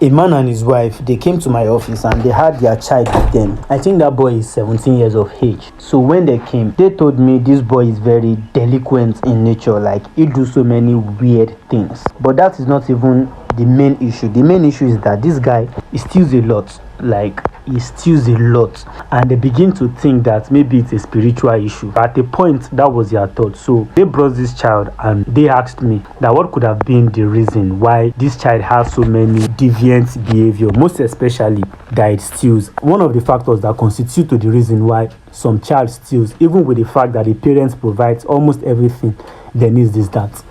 A man and his wife, they came to my office and they had their child with them. I think that boy is 17 years of age. So when they came, they told me this boy is very delinquent in nature, like he do so many weird things. But that is not even the main issue. The main issue is that this guy, he steals a lot. Like, he steals a lot, and they begin to think that maybe it's a spiritual issue. At a point, that was their thought. So they brought this child and they asked me that what could have been the reason why this child has so many deviant behavior, most especially that it steals. One of the factors that constitute to the reason why some child steals, even with the fact that the parents provide almost everything they need, is that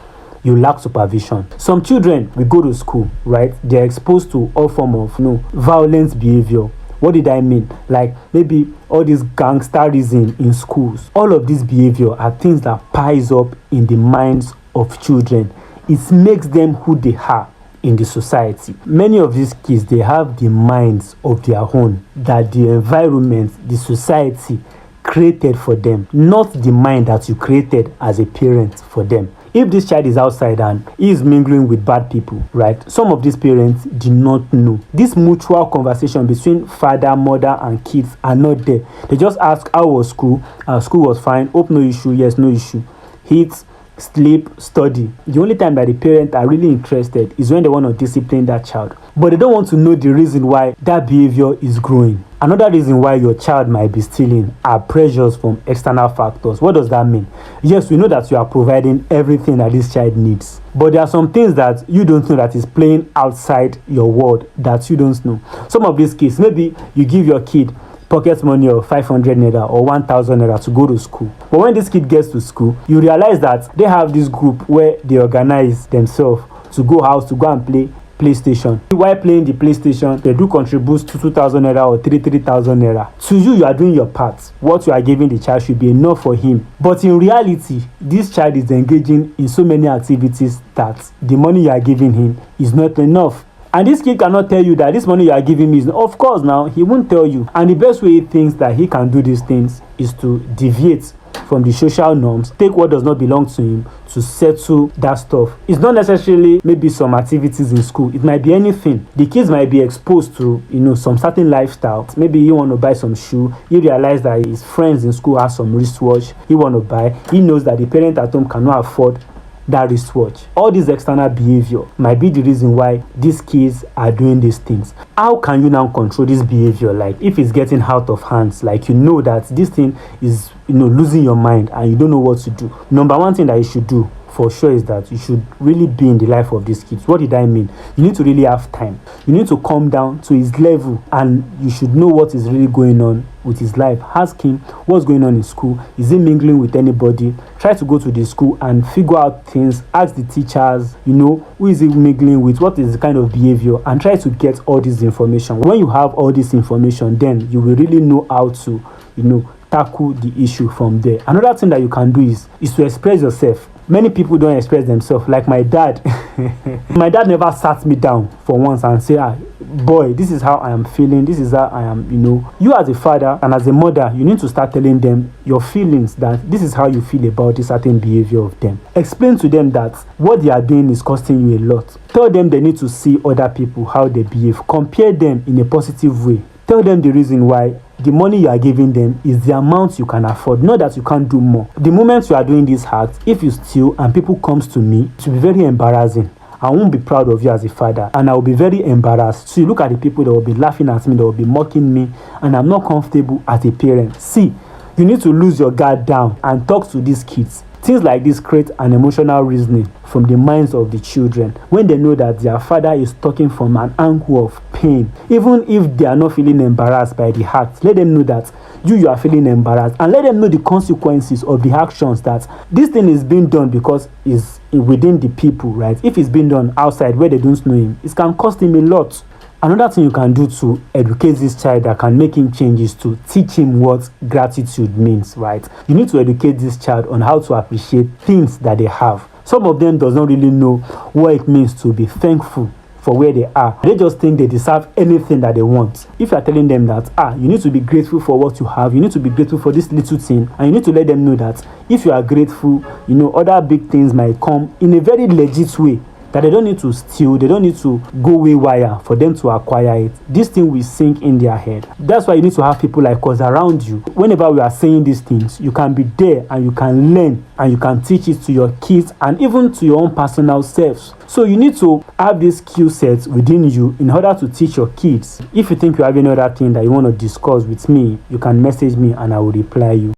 you lack supervision. Some children will go to school, right? They're exposed to all form of violent behavior. What did I mean? Like maybe all this gangsterism in schools. All of this behavior are things that piles up in the minds of children. It makes them who they are in the society. Many of these kids, they have the minds of their own that the environment, the society created for them, not the mind that you created as a parent for them. If this child is outside and he is mingling with bad people, right? Some of these parents do not know. This mutual conversation between father, mother, and kids are not there. They just ask, how was school? School was fine. Hope no issue. Yes, no issue. Eat, sleep, study. The only time that the parents are really interested is when they want to discipline that child. But they don't want to know the reason why that behavior is growing. Another reason why your child might be stealing are pressures from external factors. What does that mean? Yes, we know that you are providing everything that this child needs. But there are some things that you don't know that is playing outside your world that you don't know. Some of these kids, maybe you give your kid pocket money of 500 naira or 1000 naira to go to school. But when this kid gets to school, you realize that they have this group where they organize themselves to go out to go and play PlayStation. While playing the PlayStation, they do contribute to 2000 naira or 3000 naira. To you are doing your part. What you are giving the child should be enough for him. But in reality, this child is engaging in so many activities that the money you are giving him is not enough. And this kid cannot tell you that this money you are giving me is, of course, now he won't tell you. And the best way he thinks that he can do these things is to deviate from the social norms, take what does not belong to him to settle that stuff. It's not necessarily maybe some activities in school. It might be anything. The kids might be exposed to, some certain lifestyle. Maybe he want to buy some shoe. He realize that his friends in school have some wristwatch. He want to buy. He knows that the parent at home cannot afford that wristwatch. All this external behavior might be the reason why these kids are doing these things. How can you now control this behavior? Like if it's getting out of hands, like that this thing is losing your mind and you don't know what to do. Number one thing that you should do for sure is that you should really be in the life of these kids. What did I mean? You need to really have time. You need to come down to his level and you should know what is really going on with his life. Ask him what's going on in school. Is he mingling with anybody? Try to go to the school and figure out things. Ask the teachers, who is he mingling with? What is the kind of behavior? And try to get all this information. When you have all this information, then you will really know how to, tackle the issue from there. Another thing that you can do is to express yourself. Many people don't express themselves. Like my dad. My dad never sat me down for once and say, boy, this is how I am feeling. This is how I am, You as a father and as a mother, you need to start telling them your feelings, that this is how you feel about this certain behavior of them. Explain to them that what they are doing is costing you a lot. Tell them they need to see other people, how they behave. Compare them in a positive way. Tell them the reason why the money you are giving them is the amount you can afford, not that you can't do more. The moment you are doing this act, if you steal and people comes to me, it will be very embarrassing. I won't be proud of you as a father and I will be very embarrassed. So you look at the people that will be laughing at me, that will be mocking me, and I'm not comfortable as a parent. See, you need to lose your guard down and talk to these kids. Things like this create an emotional reasoning from the minds of the children when they know that their father is talking from an angle of pain. Even if they are not feeling embarrassed by the act, let them know that you are feeling embarrassed, and let them know the consequences of the actions, that this thing is being done because it's within the people, right? If it's being done outside where they don't know him, it can cost him a lot. Another thing you can do to educate this child that can make him change is to teach him what gratitude means, right? You need to educate this child on how to appreciate things that they have. Some of them does not really know what it means to be thankful for where they are. They just think they deserve anything that they want. If you are telling them that, you need to be grateful for what you have, you need to be grateful for this little thing, and you need to let them know that if you are grateful, other big things might come in a very legit way. that they don't need to steal, they don't need to go waywire for them to acquire it. This thing will sink in their head. That's why you need to have people like us around you. Whenever we are saying these things, you can be there and you can learn and you can teach it to your kids and even to your own personal selves. So you need to have these skill sets within you in order to teach your kids. If you think you have any other thing that you want to discuss with me, you can message me and I will reply you.